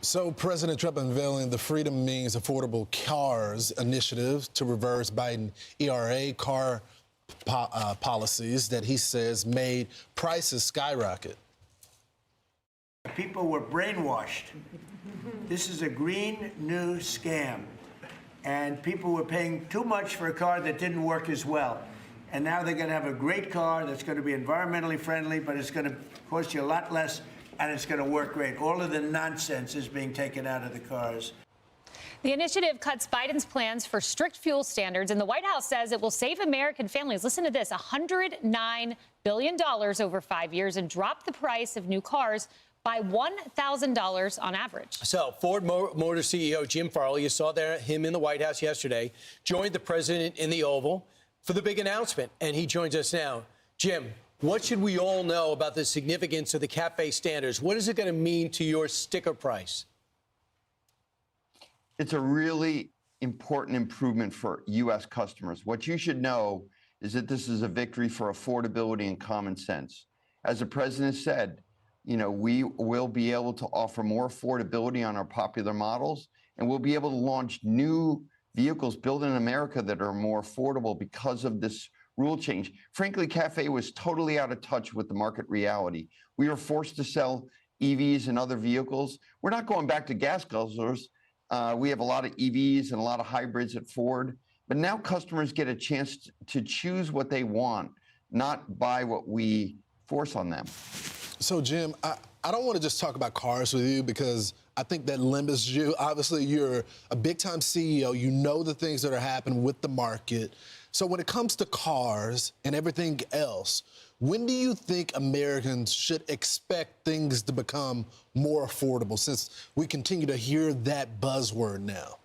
So President Trump unveiling the Freedom Means Affordable Cars initiative to reverse Biden ERA car policies that he says made prices skyrocket. People were brainwashed. This is a green new scam. And people were paying too much for a car that didn't work as well. And now they're going to have a great car that's going to be environmentally friendly, but it's going to cost you a lot less, and it's going to work great. All of the nonsense is being taken out of the cars. The initiative cuts Biden's plans for strict fuel standards, and the White House says it will save American families, listen to this, $109 billion over 5 years and drop the price of new cars by $1,000 on average. So Ford Motor CEO Jim Farley, you saw him in the White House yesterday, joined the president in the Oval for the big announcement, and he joins us now. Jim, what should we all know about the significance of the CAFE standards? What is it going to mean to your sticker price? It's a really important improvement for U.S. customers. What you should know is that this is a victory for affordability and common sense. As the president said, we will be able to offer more affordability on our popular models, and we'll be able to launch new vehicles built in America that are more affordable because of this rule change. Frankly, CAFE was totally out of touch with the market reality. We were forced to sell EVs and other vehicles. We're not going back to gas guzzlers. We have a lot of EVs and a lot of hybrids at Ford, but now customers get a chance to choose what they want, not buy what we force on them. So, Jim, I don't want to just talk about cars with you because I think that limits you. Obviously, you're a big-time CEO. You know the things that are happening with the market. So when it comes to cars and everything else, when do you think Americans should expect things to become more affordable, since we continue to hear that buzzword now?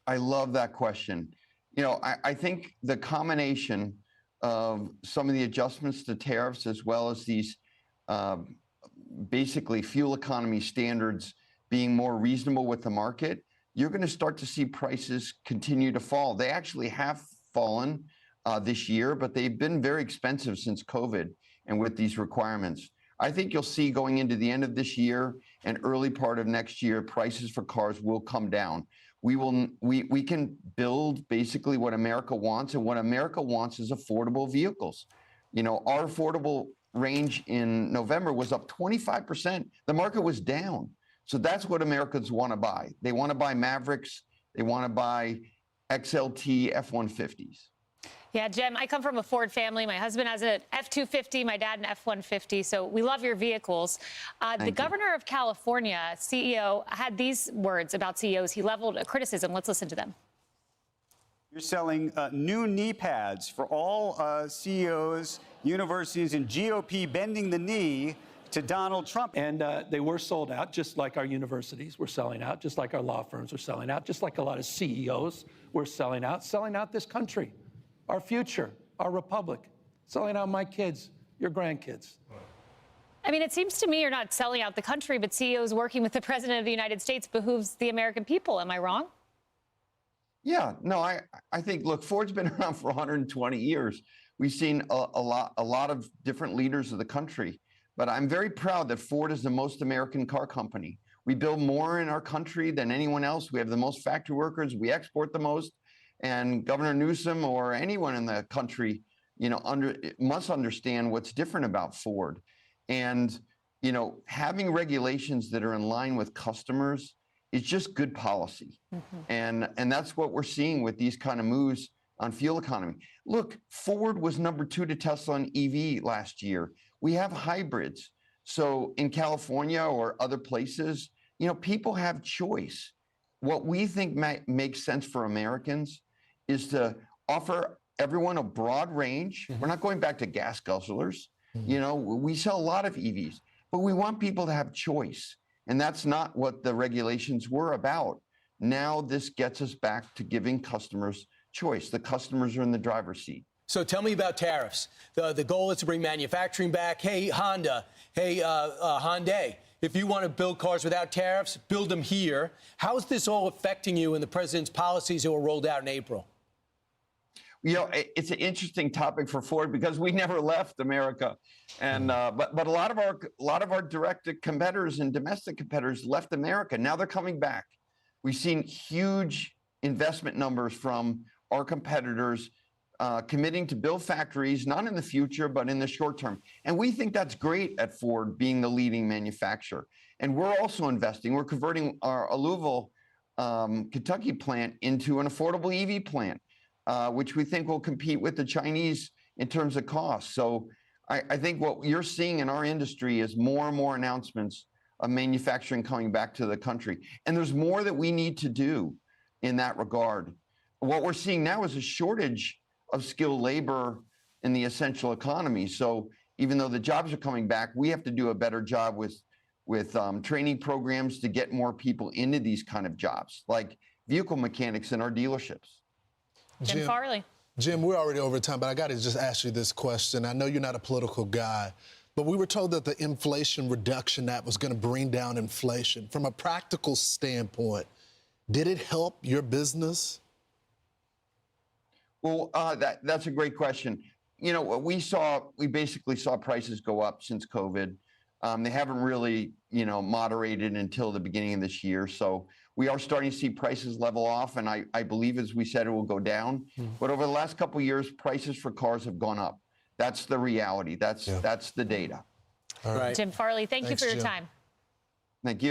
I love that question. I think the combination of some of the adjustments to tariffs as well as these basically fuel economy standards being more reasonable with the market, you're going to start to see prices continue to fall. They actually have fallen this year, but they've been very expensive since COVID and with these requirements. I think you'll see going into the end of this year and early part of next year, prices for cars will come down. We can build basically what America wants, and what America wants is affordable vehicles. Our affordable range in November was up 25%. The market was down. So that's what Americans want to buy. They want to buy Mavericks. They want to buy XLT F-150s. Yeah, Jim, I come from a Ford family. My husband has an F-250, my dad an F-150, so we love your vehicles. The governor of California, CEO, had these words about CEOs. He leveled a criticism. Let's listen to them. You're selling new knee pads for all CEOs, universities, and GOP bending the knee to Donald Trump. And they were sold out, just like our universities were selling out, just like our law firms were selling out, just like a lot of CEOs were selling out this country, our future, our republic, selling out my kids, your grandkids. I mean, it seems to me you're not selling out the country, but CEOs working with the president of the United States behooves the American people. Am I wrong? Yeah, no, I think, look, Ford's been around for 120 years. We've seen a lot of different leaders of the country, but I'm very proud that Ford is the most American car company. We build more in our country than anyone else. We have the most factory workers. We export the most. And Governor Newsom or anyone in the country, must understand what's different about Ford. And, having regulations that are in line with customers is just good policy. And that's what we're seeing with these kind of moves on fuel economy. Look, Ford was number 2 to Tesla on EV last year. We have hybrids. So in California or other places, people have choice. What we think makes sense for Americans is to offer everyone a broad range. We're not going back to gas guzzlers. We sell a lot of EVs, but we want people to have choice. And that's not what the regulations were about. Now this gets us back to giving customers choice. The customers are in the driver's seat. So tell me about tariffs. The goal is to bring manufacturing back. Hey, Honda. Hey, Hyundai. If you want to build cars without tariffs, build them here. How is this all affecting you and the president's policies that were rolled out in April? It's an interesting topic for Ford because we never left America, and but a lot of our direct competitors and domestic competitors left America. Now they're coming back. We've seen huge investment numbers from our competitors committing to build factories, not in the future, but in the short term. And we think that's great at Ford, being the leading manufacturer. And we're also investing. We're converting our Louisville, Kentucky plant into an affordable EV plant. Which we think will compete with the Chinese in terms of cost. So I think what you're seeing in our industry is more and more announcements of manufacturing coming back to the country. And there's more that we need to do in that regard. What we're seeing now is a shortage of skilled labor in the essential economy. So even though the jobs are coming back, we have to do a better job with training programs to get more people into these kind of jobs, like vehicle mechanics in our dealerships. Jim Farley. Jim, we're already over time, but I got to just ask you this question. I know you're not a political guy, but we were told that the Inflation Reduction Act was going to bring down inflation. From a practical standpoint, did it help your business? Well, that's a great question. You know, we basically saw prices go up since COVID. They haven't really, moderated until the beginning of this year. So we are starting to see prices level off, and I believe, as we said, it will go down. But over the last couple of years, prices for cars have gone up. That's the reality. That's the data. All right. Jim Farley, thank you for your Jim. time. Thank you.